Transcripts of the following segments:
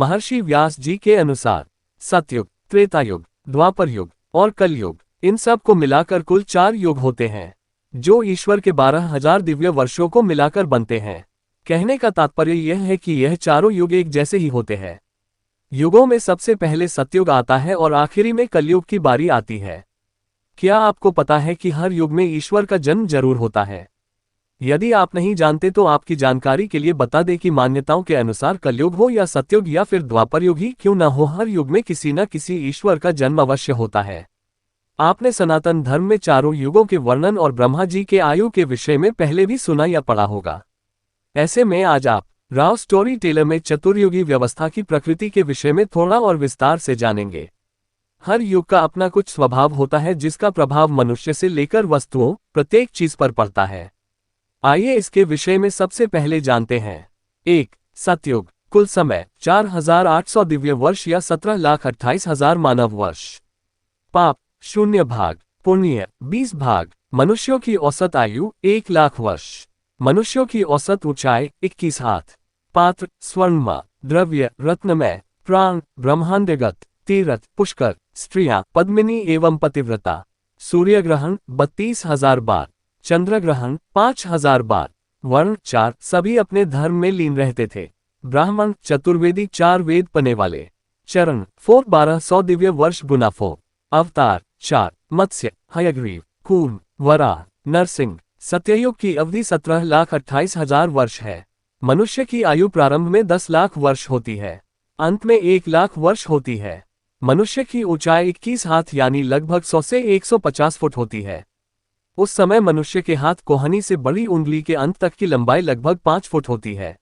महर्षि व्यास जी के अनुसार सतयुग, त्रेतायुग, द्वापर युग और कलयुग, इन सब को मिलाकर कुल 4 युग होते हैं, जो ईश्वर के 12,000 दिव्य वर्षों को मिलाकर बनते हैं। कहने का तात्पर्य यह है कि यह चारों युग एक जैसे ही होते हैं। युगों में सबसे पहले सतयुग आता है और आखिरी में कलयुग की बारी आती है। क्या आपको पता है कि हर युग में ईश्वर का जन्म जरूर होता है? यदि आप नहीं जानते तो आपकी जानकारी के लिए बता दें कि मान्यताओं के अनुसार कलयुग हो या सतयुग या फिर द्वापर युग ही क्यों न हो, हर युग में किसी न किसी ईश्वर का जन्म अवश्य होता है। आपने सनातन धर्म में चारों युगों के वर्णन और ब्रह्मा जी के आयु के विषय में पहले भी सुना या पढ़ा होगा। ऐसे में आज आप राव स्टोरी टेलर में चतुर्युगी व्यवस्था की प्रकृति के विषय में थोड़ा और विस्तार से जानेंगे। हर युग का अपना कुछ स्वभाव होता है जिसका प्रभाव मनुष्य से लेकर वस्तुओं, प्रत्येक चीज पर पड़ता है। आइए इसके विषय में सबसे पहले जानते हैं। 1. सतयुग। कुल समय 4,800 दिव्य वर्ष या 17,28,000 मानव वर्ष। पाप 0 भाग, पुण्य 20 भाग। मनुष्यों की औसत आयु 1,00,000 वर्ष। मनुष्यों की औसत ऊंचाई 21 हाथ। पात्र स्वर्णमय, द्रव्य रत्नमय, प्राण ब्रह्मांडगत, तीर्थ पुष्कर, स्त्रियां पद्मिनी एवं पतिव्रता। सूर्य ग्रहण 32,000 बार, चंद्र ग्रहण 5,000 बार। वर्ण 4, सभी अपने धर्म में लीन रहते थे। ब्राह्मण चतुर्वेदी 4 वेद पढ़ने वाले। चरण 4 1200 दिव्य वर्ष गुना 4। अवतार 4, मत्स्य, हयग्रीव, कूर्म, वराह, नरसिंह। सत्ययुग की अवधि 17,28,000 वर्ष है। मनुष्य की आयु प्रारंभ में 10 लाख वर्ष होती है, अंत में 1 लाख वर्ष होती है। मनुष्य की ऊंचाई 21 हाथ यानी लगभग 100 से 150 फुट होती है। उस समय मनुष्य के हाथ कोहनी से बड़ी उंगली के अंत तक की लंबाई लगभग 5 फुट होती है।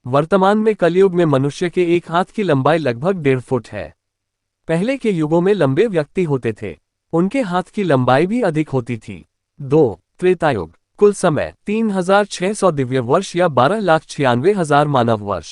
वर्तमान में कलयुग में मनुष्य के एक हाथ की लंबाई लगभग 1.5 फुट है। पहले के युगों में लंबे व्यक्ति होते थे, उनके हाथ की लंबाई भी अधिक होती थी। 2. त्रेतायुग। कुल समय 3,600 दिव्य वर्ष या 12,96,000 मानव वर्ष।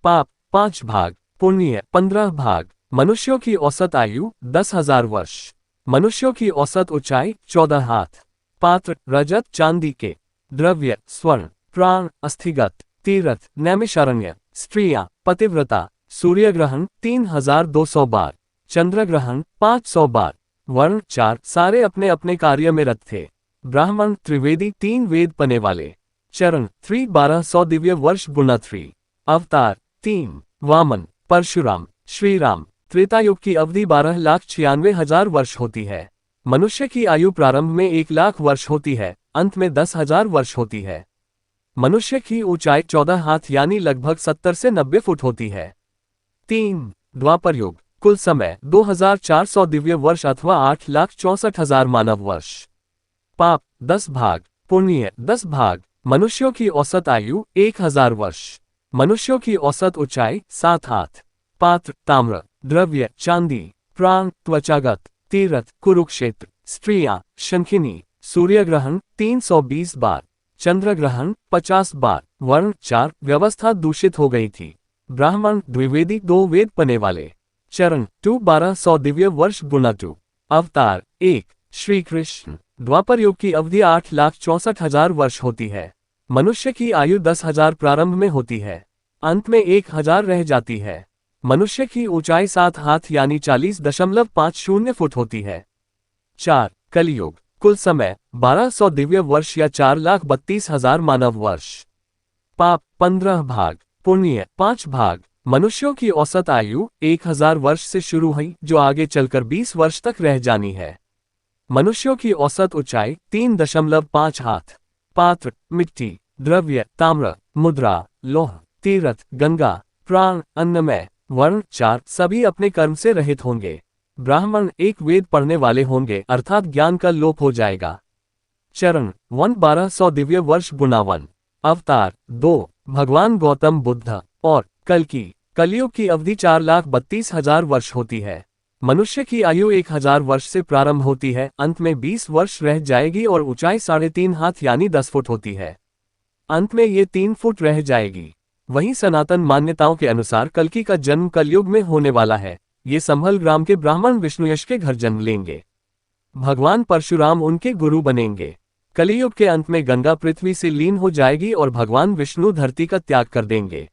पाप 5 भाग, पुण्य 15 भाग। मनुष्यों की औसत आयु 10,000 वर्ष। मनुष्यों की औसत ऊंचाई 14 हाथ। पात्र रजत चांदी के। द्रव्य स्वर्ण, प्राण अस्थिगत, तीर्थ नैमिषारण्य, स्त्रियां पतिव्रता। सूर्य ग्रहण 3,200 बार, चंद्र ग्रहण 500 बार। वर्ण 4, सारे अपने अपने कार्य में रत थे। ब्राह्मण त्रिवेदी 3 वेद पढ़ने वाले। चरण 3 1200 दिव्य वर्ष गुना 3। अवतार 3, वामन, परशुराम, श्रीराम। त्रेतायुग की अवधि 12,96,000 वर्ष होती है। मनुष्य की आयु प्रारंभ में 1 लाख वर्ष होती है, अंत में 10,000 वर्ष होती है। मनुष्य की ऊंचाई 14 हाथ यानी लगभग 70 से 90 फुट होती है। 3. द्वापर युग। कुल समय 2,400 दिव्य वर्ष अथवा 8,64,000 मानव वर्ष। पाप 10 भाग, पुण्य 10 भाग। मनुष्यों की औसत आयु 1,000 वर्ष। मनुष्यों की औसत ऊंचाई 7 हाथ। पात्र ताम्र, द्रव्य चांदी, प्राण त्वचागत, तीर्थ कुरुक्षेत्र। स्त्रियां शंखिनी। सूर्य ग्रहण 320 बार, चंद्र ग्रहण 50 बार। वर्ण 4, व्यवस्था दूषित हो गई थी। ब्राह्मण द्विवेदी 2 वेद पढ़ने वाले। चरण 2 1200 दिव्य वर्ष गुना 2। अवतार 1, श्री कृष्ण। द्वापर युग की अवधि 8,64,000 वर्ष होती है। मनुष्य की आयु 10,000 प्रारंभ में होती है, अंत में 1,000 रह जाती है। मनुष्य की ऊंचाई 7 हाथ यानी 40.50 फुट होती है। 4. कलयुग। कुल समय 1200 दिव्य वर्ष या 4,32,000 मानव वर्ष। पाप 15 भाग, पुण्य 5 भाग। मनुष्यों की औसत आयु 1,000 वर्ष से शुरू हुई जो आगे चलकर 20 वर्ष तक रह जानी है। मनुष्यों की औसत ऊंचाई 3.5 हाथ। पात्र मिट्टी, द्रव्य ताम्र, मुद्रा लौह, तीर्थ गंगा, प्राण अन्नमय। वर्ण 4, सभी अपने कर्म से रहित होंगे। ब्राह्मण 1 वेद पढ़ने वाले होंगे अर्थात ज्ञान का लोप हो जाएगा। चरण 1 1200 दिव्य वर्ष गुना 1। अवतार 2, भगवान गौतम बुद्ध और कल्कि। कलयुग की अवधि 4,32,000 वर्ष होती है। मनुष्य की आयु 1,000 वर्ष से प्रारंभ होती है, अंत में 20 वर्ष रह जाएगी और ऊंचाई 3.5 हाथ यानी 10 फुट होती है। अंत में ये 3 फुट रह जाएगी। वहीं सनातन मान्यताओं के अनुसार कल्कि का जन्म कलयुग में होने वाला है। ये संभल ग्राम के ब्राह्मण विष्णुयश के घर जन्म लेंगे। भगवान परशुराम उनके गुरु बनेंगे। कलियुग के अंत में गंगा पृथ्वी से लीन हो जाएगी और भगवान विष्णु धरती का त्याग कर देंगे।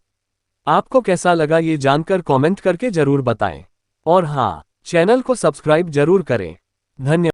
आपको कैसा लगा ये जानकर कमेंट करके जरूर बताएं। और हाँ, चैनल को सब्सक्राइब जरूर करें। धन्यवाद।